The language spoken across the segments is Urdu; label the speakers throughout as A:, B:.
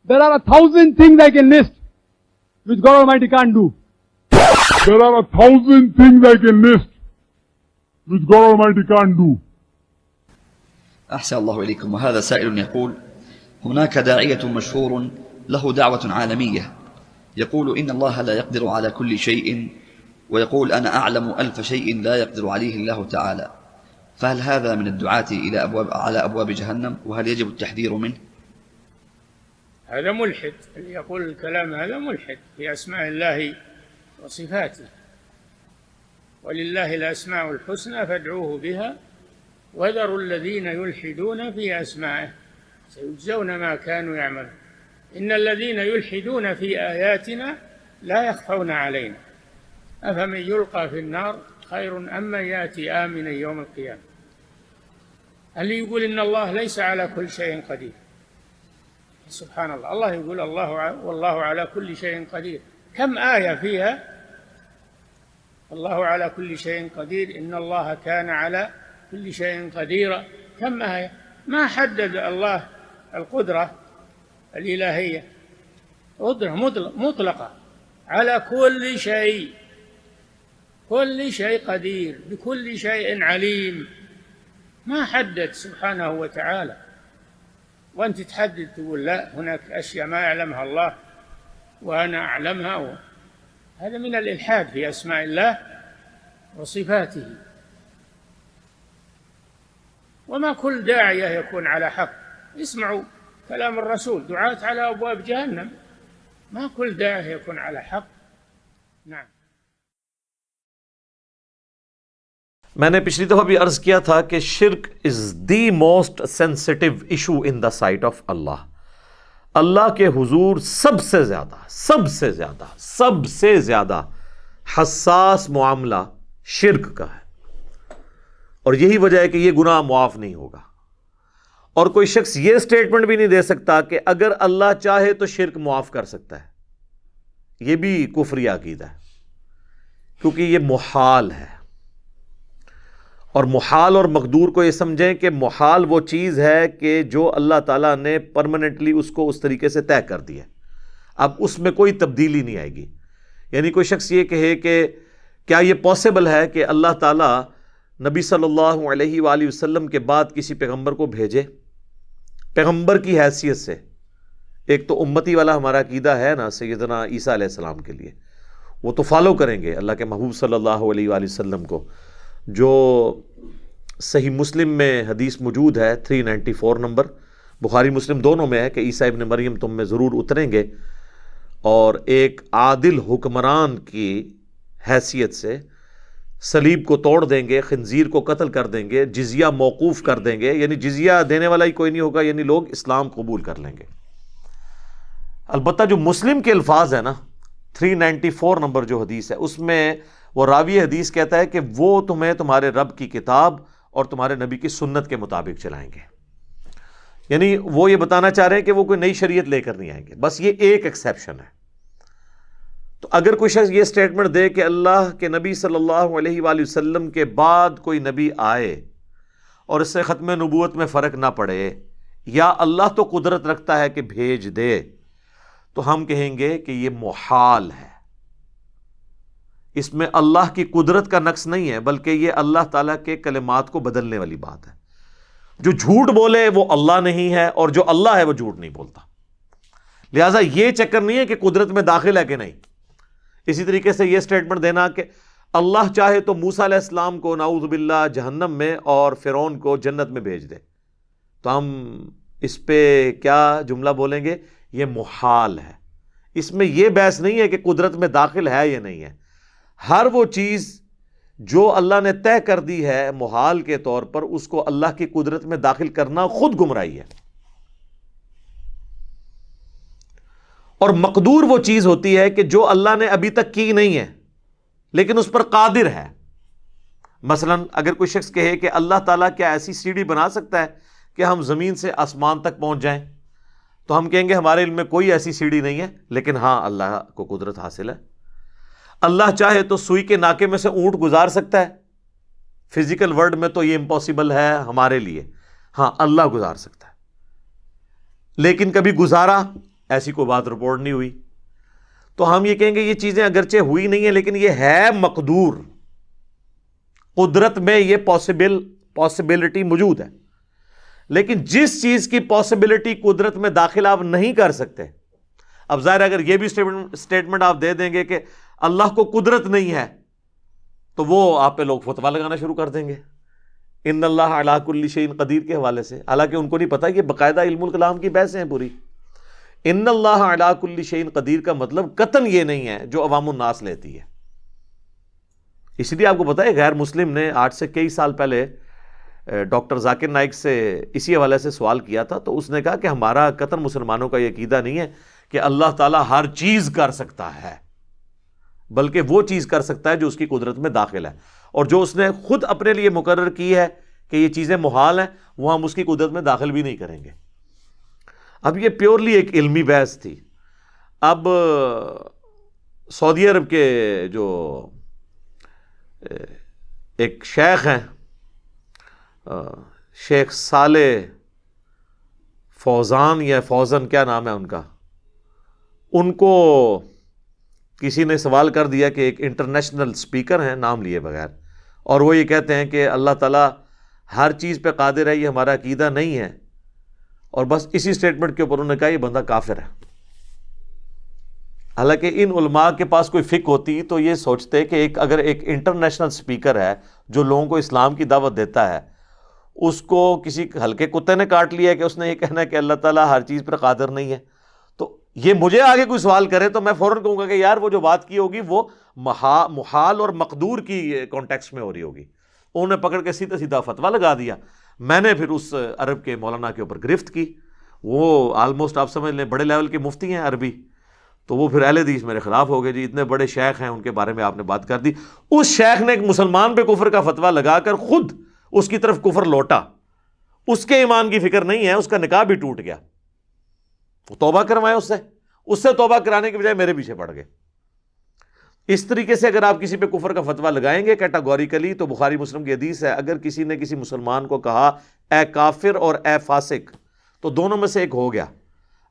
A: There are 1,000 things I can list which God Almighty can't do.
B: There are 1,000 things I can list which God Almighty can't do.
C: أحسن الله إليكم. وهذا سائل يقول: هناك داعية مشهور له دعوة عالمية يقول إن الله لا يقدر على كل شيء، ويقول أنا أعلم 1000 شيء لا يقدر عليه الله تعالى، فهل هذا من الدعاة على أبواب جهنم، وهل يجب التحذير منه؟
D: هذا ملحد، اللي يقول الكلام هذا ملحد في أسماء الله وصفاته. ولله الأسماء الحسنى فادعوه بها وذروا الذين يلحدون في أسمائه سيجزون ما كانوا يعملون. إن الذين يلحدون في آياتنا لا يخفون علينا أفمن يلقى في النار خير أم من يأتي آمنا يوم القيامة. اللي يقول إن الله ليس على كل شيء قدير، سبحان الله، الله يقول والله على كل شيء قدير. كم آية فيها الله على كل شيء قدير، إن الله كان على كل شيء قديرا. كم آية؟ ما حدد الله القدرة الإلهية، قدرة مطلقة على كل شيء، كل شيء قدير، بكل شيء عليم، ما حدد سبحانه وتعالى. وأنت تحدد تقول لا هناك أشياء ما يعلمها الله وأنا أعلمها، هذا من الإلحاد في أسماء الله وصفاته. وما كل داعية يكون على حق. اسمعوا كلام الرسول: دعاة على أبواب جهنم. ما كل داعية يكون على حق. نعم.
E: میں نے پچھلی دفعہ بھی عرض کیا تھا کہ شرک is the most sensitive issue in the sight of اللہ. اللہ کے حضور سب سے زیادہ حساس معاملہ شرک کا ہے، اور یہی وجہ ہے کہ یہ گناہ معاف نہیں ہوگا. اور کوئی شخص یہ سٹیٹمنٹ بھی نہیں دے سکتا کہ اگر اللہ چاہے تو شرک معاف کر سکتا ہے. یہ بھی کفری عقیدہ ہے، کیونکہ یہ محال ہے. اور محال اور مقدور کو یہ سمجھیں کہ محال وہ چیز ہے کہ جو اللہ تعالیٰ نے پرماننٹلی اس کو اس طریقے سے طے کر دیا ہے، اب اس میں کوئی تبدیلی نہیں آئے گی. یعنی کوئی شخص یہ کہے کہ کیا یہ پاسبل ہے کہ اللہ تعالیٰ نبی صلی اللہ علیہ وآلہ وسلم کے بعد کسی پیغمبر کو بھیجے پیغمبر کی حیثیت سے؟ ایک تو امتی والا ہمارا عقیدہ ہے نا سیدنا عیسیٰ علیہ السلام کے لیے، وہ تو فالو کریں گے اللہ کے محبوب صلی اللہ علیہ وآلہ وسلم کو. جو صحیح مسلم میں حدیث موجود ہے 394 نمبر، بخاری مسلم دونوں میں ہے کہ عیسیٰ ابن مریم تم میں ضرور اتریں گے اور ایک عادل حکمران کی حیثیت سے صلیب کو توڑ دیں گے، خنزیر کو قتل کر دیں گے، جزیہ موقوف کر دیں گے، یعنی جزیہ دینے والا ہی کوئی نہیں ہوگا، یعنی لوگ اسلام قبول کر لیں گے. البتہ جو مسلم کے الفاظ ہیں نا 394 نمبر جو حدیث ہے، اس میں وہ راوی حدیث کہتا ہے کہ وہ تمہیں تمہارے رب کی کتاب اور تمہارے نبی کی سنت کے مطابق چلائیں گے. یعنی وہ یہ بتانا چاہ رہے ہیں کہ وہ کوئی نئی شریعت لے کر نہیں آئیں گے. بس یہ ایک ایکسیپشن ہے. تو اگر کوئی شخص یہ سٹیٹمنٹ دے کہ اللہ کے نبی صلی اللہ علیہ وآلہ وسلم کے بعد کوئی نبی آئے اور اس سے ختم نبوت میں فرق نہ پڑے، یا اللہ تو قدرت رکھتا ہے کہ بھیج دے، تو ہم کہیں گے کہ یہ محال ہے. اس میں اللہ کی قدرت کا نقص نہیں ہے، بلکہ یہ اللہ تعالیٰ کے کلمات کو بدلنے والی بات ہے. جو جھوٹ بولے وہ اللہ نہیں ہے، اور جو اللہ ہے وہ جھوٹ نہیں بولتا. لہٰذا یہ چکر نہیں ہے کہ قدرت میں داخل ہے کہ نہیں. اسی طریقے سے یہ سٹیٹمنٹ دینا کہ اللہ چاہے تو موسیٰ علیہ السلام کو نعوذ باللہ جہنم میں اور فرعون کو جنت میں بھیج دے، تو ہم اس پہ کیا جملہ بولیں گے؟ یہ محال ہے. اس میں یہ بحث نہیں ہے کہ قدرت میں داخل ہے یا نہیں ہے. ہر وہ چیز جو اللہ نے طے کر دی ہے محال کے طور پر، اس کو اللہ کی قدرت میں داخل کرنا خود گمراہی ہے. اور مقدور وہ چیز ہوتی ہے کہ جو اللہ نے ابھی تک کی نہیں ہے لیکن اس پر قادر ہے. مثلا اگر کوئی شخص کہے کہ اللہ تعالیٰ کیا ایسی سیڑھی بنا سکتا ہے کہ ہم زمین سے آسمان تک پہنچ جائیں، تو ہم کہیں گے ہمارے علم میں کوئی ایسی سیڑھی نہیں ہے، لیکن ہاں اللہ کو قدرت حاصل ہے. اللہ چاہے تو سوئی کے ناکے میں سے اونٹ گزار سکتا ہے. فزیکل ورلڈ میں تو یہ امپاسبل ہے ہمارے لیے، ہاں اللہ گزار سکتا ہے. لیکن کبھی گزارا ایسی کوئی بات رپورٹ نہیں ہوئی، تو ہم یہ کہیں گے یہ چیزیں اگرچہ ہوئی نہیں ہیں لیکن یہ ہے مقدور، قدرت میں یہ پاسبلٹی موجود ہے۔ لیکن جس چیز کی پاسبلٹی قدرت میں داخل آپ نہیں کر سکتے، اب ظاہر اگر یہ بھی اسٹیٹمنٹ آپ دے دیں گے کہ اللہ کو قدرت نہیں ہے تو وہ آپ پہ لوگ فتویٰ لگانا شروع کر دیں گے ان اللہ علی کل شیء قدیر کے حوالے سے، حالانکہ ان کو نہیں پتا کہ باقاعدہ علم الکلام کی بحثیں ہیں پوری۔ ان اللہ علی کل شیء قدیر کا مطلب قطعاً یہ نہیں ہے جو عوام الناس لیتی ہے۔ اس لیے آپ کو پتا ہے غیر مسلم نے آج سے کئی سال پہلے ڈاکٹر ذاکر نائک سے اسی حوالے سے سوال کیا تھا، تو اس نے کہا کہ ہمارا قطعاً مسلمانوں کا یہ عقیدہ نہیں ہے کہ اللہ تعالیٰ ہر چیز کر سکتا ہے، بلکہ وہ چیز کر سکتا ہے جو اس کی قدرت میں داخل ہے، اور جو اس نے خود اپنے لیے مقرر کی ہے کہ یہ چیزیں محال ہیں وہ ہم اس کی قدرت میں داخل بھی نہیں کریں گے۔ اب یہ پیورلی ایک علمی بحث تھی۔ اب سعودی عرب کے جو ایک شیخ ہیں، شیخ صالح فوزان یا فوزن کیا نام ہے ان کا، ان کو کسی نے سوال کر دیا کہ ایک انٹرنیشنل سپیکر ہیں نام لیے بغیر، اور وہ یہ کہتے ہیں کہ اللہ تعالیٰ ہر چیز پہ قادر ہے، یہ ہمارا عقیدہ نہیں ہے، اور بس اسی سٹیٹمنٹ کے اوپر انہوں نے کہا یہ بندہ کافر ہے۔ حالانکہ ان علماء کے پاس کوئی فقہ ہوتی تو یہ سوچتے کہ اگر ایک انٹرنیشنل سپیکر ہے جو لوگوں کو اسلام کی دعوت دیتا ہے، اس کو کسی ہلکے کتے نے کاٹ لیا کہ اس نے یہ کہنا ہے کہ اللہ تعالیٰ ہر چیز پر قادر نہیں ہے، تو یہ مجھے آگے کوئی سوال کرے تو میں فوراً کہوں گا کہ یار وہ جو بات کی ہوگی وہ محال اور مقدور کی کانٹیکسٹ میں ہو رہی ہوگی۔ انہوں نے پکڑ کے سیدھا سیدھا فتویٰ لگا دیا۔ میں نے پھر اس عرب کے مولانا کے اوپر گرفت کی، وہ آلموسٹ آپ سمجھ لیں بڑے لیول کے مفتی ہیں عربی، تو وہ پھر اہل حدیث میرے خلاف ہو گئے، جی اتنے بڑے شیخ ہیں ان کے بارے میں آپ نے بات کر دی۔ اس شیخ نے ایک مسلمان پہ کفر کا فتویٰ لگا کر خود اس کی طرف کفر لوٹا، اس کے ایمان کی فکر نہیں ہے، اس کا نکاح بھی ٹوٹ گیا، وہ توبہ کروائے اس سے توبہ کرانے کے بجائے میرے پیچھے پڑ گئے۔ اس طریقے سے اگر آپ کسی پہ کفر کا فتویٰ لگائیں گے کیٹاگوریکلی، تو بخاری مسلم کی حدیث ہے اگر کسی نے کسی مسلمان کو کہا اے کافر اور اے فاسق، تو دونوں میں سے ایک ہو گیا۔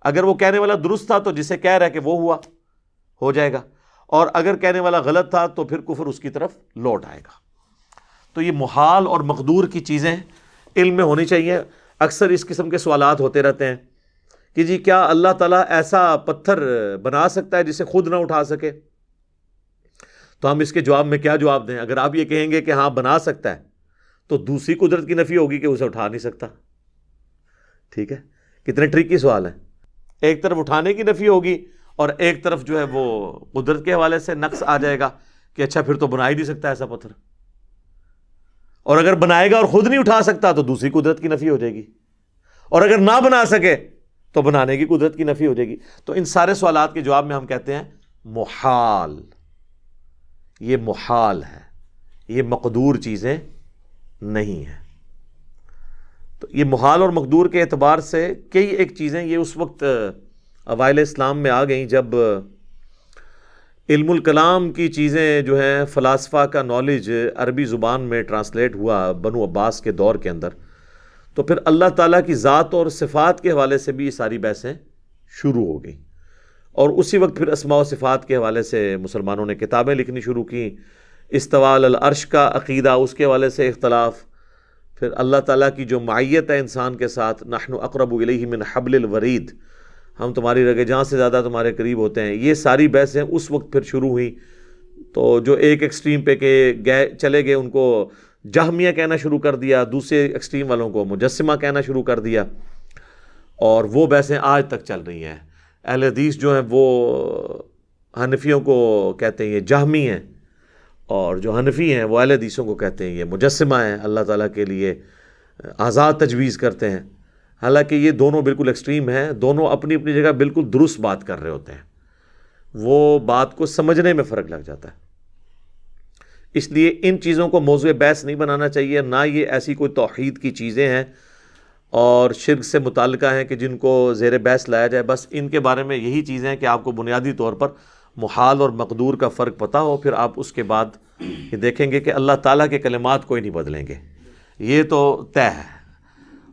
E: اگر وہ کہنے والا درست تھا تو جسے کہہ رہا ہے کہ وہ ہوا ہو جائے گا، اور اگر کہنے والا غلط تھا تو پھر کفر اس کی طرف لوٹ آئے گا۔ تو یہ محال اور مقدور کی چیزیں علم میں ہونی چاہیے۔ اکثر اس قسم کے سوالات ہوتے رہتے ہیں کہ جی کیا اللہ تعالیٰ ایسا پتھر بنا سکتا ہے جسے خود نہ اٹھا سکے؟ تو ہم اس کے جواب میں کیا جواب دیں؟ اگر آپ یہ کہیں گے کہ ہاں بنا سکتا ہے تو دوسری قدرت کی نفی ہوگی کہ اسے اٹھا نہیں سکتا۔ ٹھیک ہے، کتنے ٹرکی سوال ہیں۔ ایک طرف اٹھانے کی نفی ہوگی اور ایک طرف جو ہے وہ قدرت کے حوالے سے نقص آ جائے گا کہ اچھا پھر تو بنا ہی نہیں سکتا ایسا پتھر، اور اگر بنائے گا اور خود نہیں اٹھا سکتا تو دوسری قدرت کی نفی ہو جائے گی، اور اگر نہ بنا سکے تو بنانے کی قدرت کی نفی ہو جائے گی۔ تو ان سارے سوالات کے جواب میں ہم کہتے ہیں محال، یہ محال ہے، یہ مقدور چیزیں نہیں ہیں۔ تو یہ محال اور مقدور کے اعتبار سے کئی ایک چیزیں یہ اس وقت اوائل اسلام میں آ گئیں جب علم الکلام کی چیزیں جو ہیں فلاسفہ کا نالج عربی زبان میں ٹرانسلیٹ ہوا بنو عباس کے دور کے اندر، تو پھر اللہ تعالیٰ کی ذات اور صفات کے حوالے سے بھی یہ ساری بحثیں شروع ہو گئیں، اور اسی وقت پھر اسماء و صفات کے حوالے سے مسلمانوں نے کتابیں لکھنی شروع کیں۔ استواء علی العرش کا عقیدہ، اس کے حوالے سے اختلاف، پھر اللہ تعالیٰ کی جو معیت ہے انسان کے ساتھ، نحن اقرب الیہ من حبل الورید، ہم تمہاری رگ جان سے زیادہ تمہارے قریب ہوتے ہیں، یہ ساری بحثیں اس وقت پھر شروع ہوئیں۔ تو جو ایک ایکسٹریم پہ چلے گئے ان کو جہمیہ کہنا شروع کر دیا، دوسرے ایکسٹریم والوں کو مجسمہ کہنا شروع کر دیا، اور وہ بحثیں آج تک چل رہی ہیں۔ اہل حدیث جو ہیں وہ حنفیوں کو کہتے ہیں یہ جہمی ہیں، اور جو حنفی ہیں وہ اہل حدیثوں کو کہتے ہیں یہ مجسمہ ہیں، اللہ تعالیٰ کے لیے آزاد تجویز کرتے ہیں۔ حالانکہ یہ دونوں بالکل ایکسٹریم ہیں، دونوں اپنی اپنی جگہ بالکل درست بات کر رہے ہوتے ہیں، وہ بات کو سمجھنے میں فرق لگ جاتا ہے۔ اس لیے ان چیزوں کو موضوع بحث نہیں بنانا چاہیے، نہ یہ ایسی کوئی توحید کی چیزیں ہیں اور شرک سے متعلقہ ہیں کہ جن کو زیر بحث لایا جائے۔ بس ان کے بارے میں یہی چیزیں ہیں کہ آپ کو بنیادی طور پر محال اور مقدور کا فرق پتہ ہو، پھر آپ اس کے بعد یہ دیکھیں گے کہ اللہ تعالیٰ کے کلمات کوئی نہیں بدلیں گے، یہ تو طے ہے۔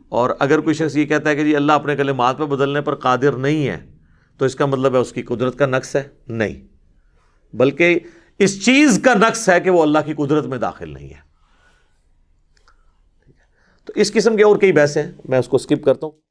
E: اور اگر کوئی شخص یہ کہتا ہے کہ جی اللہ اپنے کلمات پہ بدلنے پر قادر نہیں ہے، تو اس کا مطلب ہے اس کی قدرت کا نقص ہے؟ نہیں، بلکہ اس چیز کا نقص ہے کہ وہ اللہ کی قدرت میں داخل نہیں ہے۔ تو اس قسم کے اور کئی بحثیں ہیں، میں اس کو سکپ کرتا ہوں۔